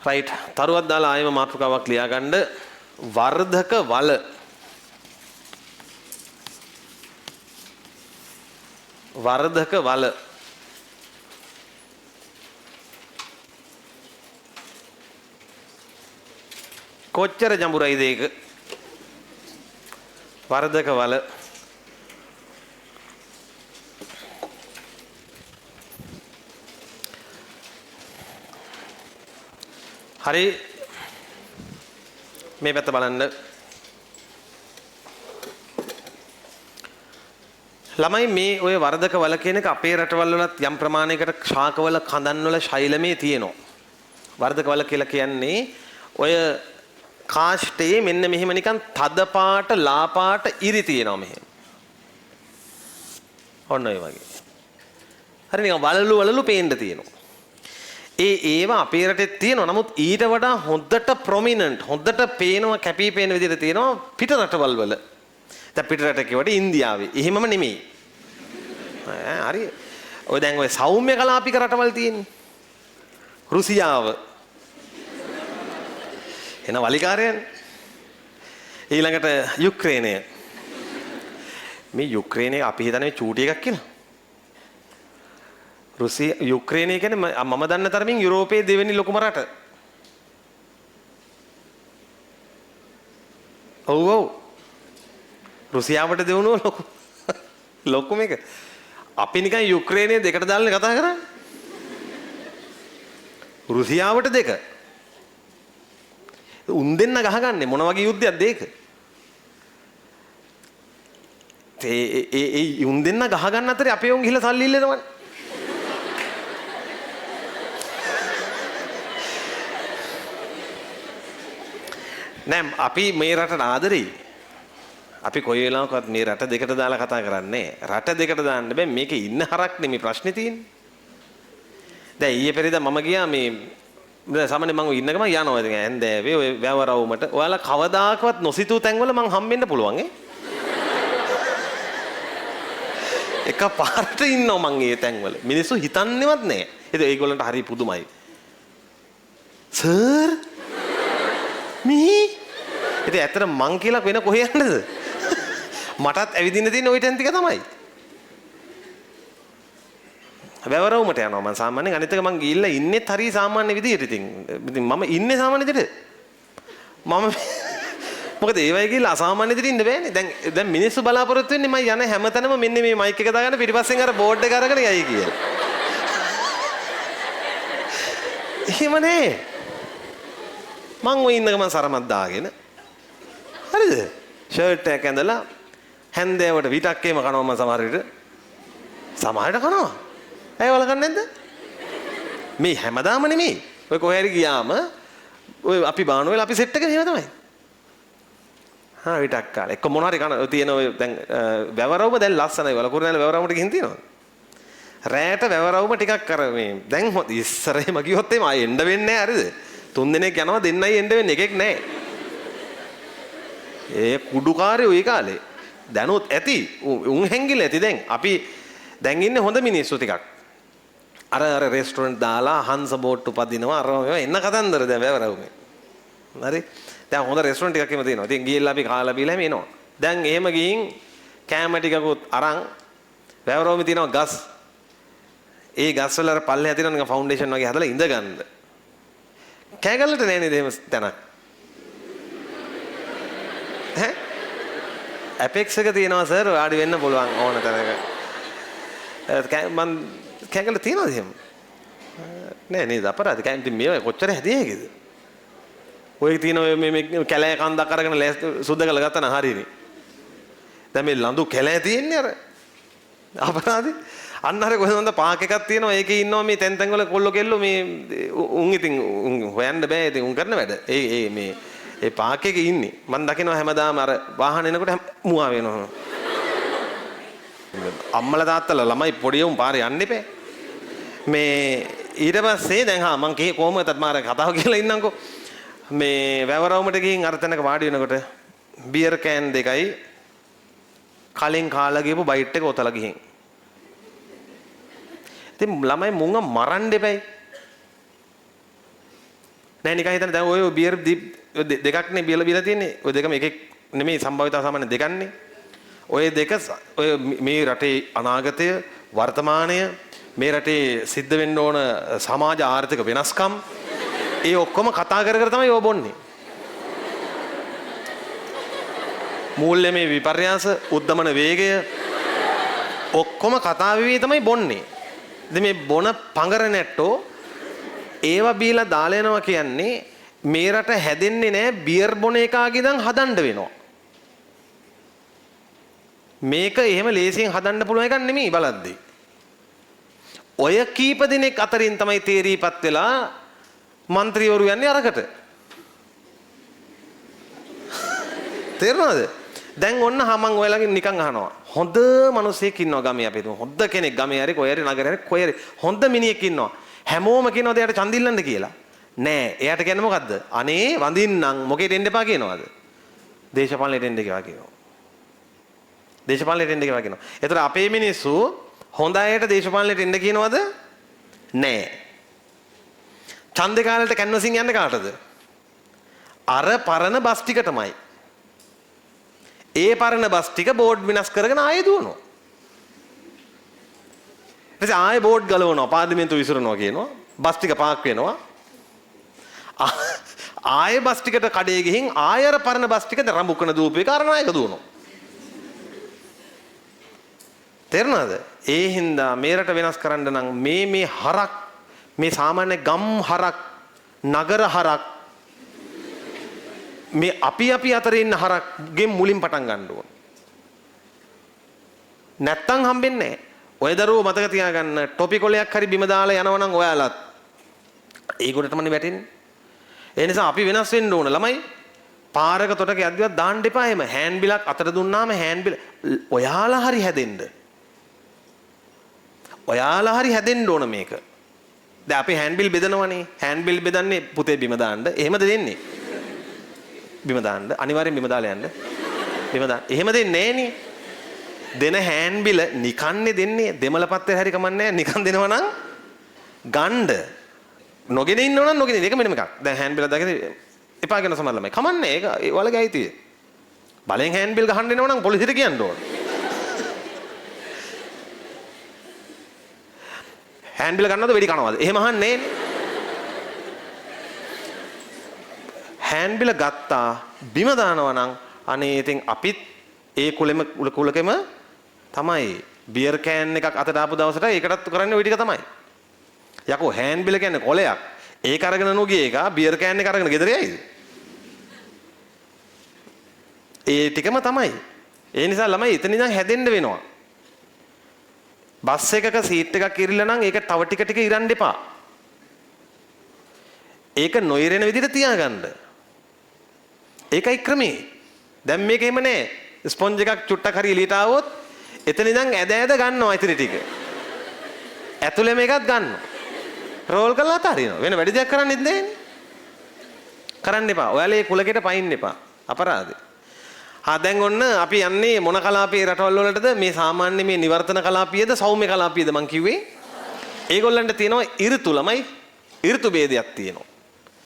Right. තරුවක් දාලා ආයෙම මාතෘකාවක් ලියාගන්න. වර්ධක වල. වර්ධක වල. කොච්චර ජඹුරයිද ඒක? වර්ධක වල. හරි මේ පැත්ත බලන්න. ළමයි මේ ඔය වර්ධක වල කියන එක අපේ රටවල් වලත් යම් ප්‍රමාණයකට ශාකවල කඳන් වල ශෛලමේ තියෙනවා. වර්ධක වල කියලා කියන්නේ ඔය කාෂ්ඨයේ මෙන්න මෙහෙම නිකන් තද පාට ලා පාට ඉරි තියෙනවා මෙහෙම. ඔන්න ඔය වගේ. හරි නිකන් වලලු පේන්න තියෙනවා. ඒවා අපේ රටේ තියෙනවා. නමුත් ඊට වඩා හොඳට ප්‍රොමිනන්ට් හොඳට පේනවා කැපී පේන විදිහට තියෙනවා පිට රටවල් වල. දැන් පිට රට කියවට ඉන්දියාවේ. එහෙමම නෙමෙයි. හරි. ඔය දැන් ඔය සෞම්‍ය කලාපික රටවල් තියෙන්නේ. රුසියාව. එන වලිකාරයන්. ඊළඟට යුක්‍රේනය. මේ යුක්‍රේනය අපි හිතන්නේ චූටි එකක් කියලා. යුක්‍රේනය කියන්නේ මම දන්න තරමින් යුරෝපයේ දෙවෙනි ලොකුම රට. ඔව් ඔව්. රුසියාවට දෙවනුව ලොකුම එක. අපි නිකන් යුක්‍රේනය දෙකට දාලා කතා කරන්නේ. රුසියාවට දෙක. උන් දෙන්න ගහගන්නේ මොන වගේ යුද්ධයක්ද ඒක? ඒ උන් දෙන්න ගහගන්න අතරේ අපේ උන් ගිහලා සල්ලි ඉල්ලනවනේ. නෑ අපි මේ රටට ආදරෙයි. අපි කොයි වෙලාවකවත් මේ රට දෙකට දාලා කතා කරන්නේ. රට දෙකට දාන්න බෑ. මේකේ ඉන්න හරක් නෙමෙයි ප්‍රශ්නේ තියෙන්නේ. දැන් ඊයේ පෙරේදා මම ගියා මේ සාමාන්‍ය මම ඉන්න ගමන් යනවා ඉතින් ඇන්දෑවේ ඔය වැවරවුමට. ඔයාලා කවදාකවත් නොසිතූ තැන්වල මං හම්බෙන්න පුළුවන් එක පාරට ඉන්නවා මං ඒ තැන්වල. මිනිස්සු හිතන්නේවත් නෑ. ඉතින් ඒගොල්ලන්ට හරි පුදුමයි. සර් මේ ඉතින් ඇත්තට මං කියලා වෙන කොහෙ යන්නද? මටත් ඇවිදින්න තියෙන ওই ටෙන් ටික තමයි. වැවරවුමට යනවා මම සාමාන්‍යයෙන්. අනිත් එක මං ගිහිල්ලා ඉන්නෙත් හරි සාමාන්‍ය විදියට. ඉතින් මම ඉන්නේ සාමාන්‍ය විදියට. මොකද ඒ වගේ ගිහිල්ලා අසාමාන්‍ය විදියට ඉන්න බෑනේ. දැන් මිනිස්සු බලාපොරොත්තු වෙන්නේ මම යන හැමතැනම මෙන්න මේ මයික් එක දාගෙන පිටිපස්සෙන් අර බෝඩ් එක අරගෙන යයි කියලා. එහෙම නෑ. මං ඔය ඉන්න ගමන් සරමත් දාගෙන හරිද? ෂර්ට් එක ඇඳලා හැන්දෑවට විතක් එහෙම කනවා මම සමහර විට. සමහරට කනවා. ඇයි වලකන්නේ නැද්ද? මේ හැමදාම නෙමෙයි. ඔය කොහේ හරි ගියාම ඔය අපි බාන වෙලා අපි සෙට් එක මෙහෙම තමයි. විතක් කාලා. එක්ක මොන හරි කන තියෙන ඔය දැන් වැවරවුම දැන් ලස්සනයි. වලකුරුනෑල වැවරවුමට ගිහින් තියෙනවා. රැයට වැවරවුම ටිකක් කර මේ දැන් ඉස්සරේම ගියොත් එimhe ආයෙ එන්න වෙන්නේ නැහැ හරිද? 3 දිනක් යනවා දෙන්නයි එන්න වෙන්නේ එකෙක් නැහැ. ඒ කුඩුකාරයෝ ඒ කාලේ දැනුත් ඇති උන් හැංගිලා ඇති. දැන් අපි දැන් ඉන්නේ හොඳ මිනිස්සු ටිකක්. අර රෙස්ටොරන්ට් දාලා හංස බෝට්ටු පදිනවා අර එන්න කතන්දර දැන් වැවරවුමේ. හරි. දැන් හොඳ රෙස්ටොරන්ට් එකක් එහෙම තියෙනවා. ඉතින් ගිහිල්ලා අපි කාලා බීලා එනවා. දැන් එහෙම ගිහින් කෑම ටිකකුත් අරන් වැවරවුමේ තියෙනවා ගස්. ඒ ගස් වල අර පල්ලෙහා තියෙනවා නිකන් ෆවුන්ඩේෂන් වගේ හදලා ඉඳ ගන්න. කෑගල්ලට නෑ නේද එහෙම තැනක්? ඈ? ඇපෙක්ස් එක තියෙනවා සර් වාඩි වෙන්න පුළුවන් ඕන තැනක. මම කෑගල්ල තියනවාද එහෙම? නෑ නේද අපරාධ. කෑම මේ කොච්චර හැදියේද? ඔය තියෙන ඔය මේ කැලෑ කන්දක් අරගෙන සුද්ධ කරලා ගත්තා නම් හරියනේ. දැන් මේ ලඳු කැලෑ තියෙන්නේ අර අපරාධේ. අන්න අර කොහෙන්ද පාක් එකක් තියෙනවා. ඒකේ ඉන්නවා මේ තැන් තැන් වල කොල්ල කෙල්ල මේ උන් ඉතින් උන් හොයන්න බෑ. ඉතින් උන් කරන වැඩ. මේ ඒ පාක් එකේ ඉන්නේ. මම දකිනවා හැමදාම අර වාහන එනකොට මුවා වෙනවා. අම්මලා තාත්තලා ළමයි පොඩි උන් පාරේ යන්න එපා. මේ ඊට පස්සේ දැන් මං කොහොමද මම අර කතාව කියලා ඉන්නම්කෝ. මේ වැවරවුමට ගිහින් අර තැනක වාඩි වෙනකොට බියර් කෑන් දෙකයි කලින් කාලා ගියපු බයිට් එක ඔතලා ගිහින්. ඉතින් ළමයි මුංග මරන්න දෙපයි. නෑ නිකන් හිතන්න දැන් ඔය බියර් දෙකක්නේ බියලා තියෙන්නේ. ඔය දෙකම එකෙක් නෙමෙයි සම්භාවිතාව සාමාන්‍ය දෙකක්නේ. ඔය දෙක ඔය මේ රටේ අනාගතය වර්තමානය මේ රටේ සිද්ධ වෙන්න ඕන සමාජ ආර්ථික වෙනස්කම් ඒ ඔක්කොම කතා කර කර තමයි ඔය බොන්නේ. මූල්‍යමය විපර්යාස උද්දමන වේගය ඔක්කොම කතා වෙවි තමයි බොන්නේ. ඉතින් මේ බොන පඟර නැට්ටෝ ඒව බීලා දාලා යනවා කියන්නේ මේ රට හැදෙන්නේ නැහැ බියර් බොන එකාගේ ඉඳන් හදන්න වෙනවා. මේක එහෙම ලේසියෙන් හදන්න පුළුවන් එකක් නෙමෙයි බලද්දී. ඔය කීප දිනෙක අතරින් තමයි තේරීපත් වෙලා മന്ത്രിවරු යන්නේ අරකට. තේරෙනවද? දැන් ඔන්න මම ඔයාලගෙන් නිකන් අහනවා. හොඳ මිනිහෙක් ඉන්නවා ගමේ අපේ. හොඳ කෙනෙක් ගමේ හරි කොහේ හරි නගරේ හරි කොහේ හරි හොඳ මිනිහෙක් ඉන්නවා. හැමෝම කියනවාද එයාට ඡන්දිල්ලන්න කියලා? නෑ. එයාට කියන්නේ මොකද්ද? අනේ වඳින්නම් මොකේට එන්න එපා කියනවාද? දේශපාලනයට එන්න කියලා කියනවා. දේශපාලනයට එන්න කියලා කියනවා. ඒතර අපේ මිනිස්සු හොඳ අයට දේශපාලනයට එන්න කියනවද? නෑ. ඡන්දේ කාලේට කැන්වසින් යන්නේ කාටද? අර පරණ බස් ටික තමයි. ඒ පරණ බස් ටික බෝඩ් විනාශ කරගෙන ආයෙ දුවනවා. ඊට පස්සේ ආයෙ බෝඩ් ගලවනවා පාර්ලිමේන්තු විසිරනවා කියනවා. බස් ටික පාක් වෙනවා. ආයෙ බස් ටිකට කඩේ ගිහින් ආයෙ අර පරණ බස් ටික රඹුකන දූපේ කාරණායක දුවනවා. තේරුණාද? ඒ හින්දා මේ රට වෙනස් කරන්න නම් මේ හරක් මේ සාමාන්‍ය ගම් හරක් නගර හරක් මේ අපි අතර ඉන්න හරක්ගෙන් මුලින් පටන් ගන්න ඕන. නැත්තම් හම්බෙන්නේ නැහැ. ඔය දරුවෝ මතක තියාගන්න ටොපි කොලයක් හරි බිම දාලා යනවනම් ඔයාලත් ඒගොල්ලටමනේ වැටෙන්නේ. ඒ නිසා අපි වෙනස් වෙන්න ඕන ළමයි. පාරක තොටක යද්දිවත් දාන්න එපා එහෙම. හෑන්ඩ් බිලක් අතට දුන්නාම හෑන්ඩ් බිල ඔයාලා හරි හැදෙන්න. ඔයාලා හරි හැදෙන්න ඕන මේක. දැන් අපි හෑන්ඩ් බිල් බෙදනවනේ. හෑන්ඩ් බිල් බෙදන්නේ පුතේ බිම දාන්න. එහෙමද දෙන්නේ? බිම දාන්න. අනිවාර්යෙන් බිම දාලා යන්න. බිම දාන්න. එහෙම දෙන්නේ නෑනේ. දෙන හෑන්ඩ් බිල නිකන්නේ දෙන්නේ. දෙමළ පත්‍රය හරි කමන්නේ නිකන් දෙනවා නම් ගණ්ඩ. නොගෙන ඉන්නව නම් නොගෙන. ඒක මෙන්න එකක්. දැන් හෑන්ඩ් බිල දාගෙන එපා කියන සමහර ළමයි. කමන්නේ. ඒක ඔයාලගේ අයිතිය. බලෙන් හෑන්ඩ් බිල් ගහන්න එනවා නම් පොලිසියට කියන්න ඕන. හෑන්ඩ් බිල් ගන්නවද වෙඩි කනවද? එහෙම අහන්නේ නෑනේ. හෑන්ඩ් බිල ගත්තා බිම දානවා නම් අනේ ඉතින් අපිත් ඒ කුලකෙම තමයි බියර් කෑන් එකක් අතට ආපු දවසට ඒකටත් කරන්නේ ওই ටික තමයි. යකෝ හෑන්ඩ් බිල කියන්නේ කොලයක්. ඒක අරගෙන නොගිය එක බියර් කෑන් එක අරගෙන ගෙදර යයිද? ඒ ටිකම තමයි. ඒ නිසා ළමයි එතන ඉඳන් හැදෙන්න වෙනවා. බස් එකක සීට් එකක් ඉරිලා නම් ඒක තව ටික ඉරන්න එපා. ඒක නොඉරෙන විදිහට තියාගන්න. ඒකයි ක්‍රමේ. දැන් මේක එහෙම නෑ. ස්පොන්ජ් එකක් චුට්ටක් හරි එළියට ආවොත් එතන ඉඳන් ඇද ගන්නවා ඉතිරි ටික. ඇතුළේම එකක් ගන්නවා. රෝල් කරලා අතාරිනවා. වෙන වැඩි දෙයක් කරන්නෙත් නෑනේ. කරන්න එපා. ඔයාලා මේ කුලකෙට පයින්න එපා. අපරාධේ. දැන් ඔන්න අපි යන්නේ මොන කලාපයේ රටවල් වලටද? මේ සාමාන්‍ය මේ නිවර්තන කලාපියද සෞම්‍ය කලාපියද මං කිව්වේ? ඒගොල්ලන්ට තියෙනවා ඍතු ළමයි. ඍතු ભેදයක් තියෙනවා.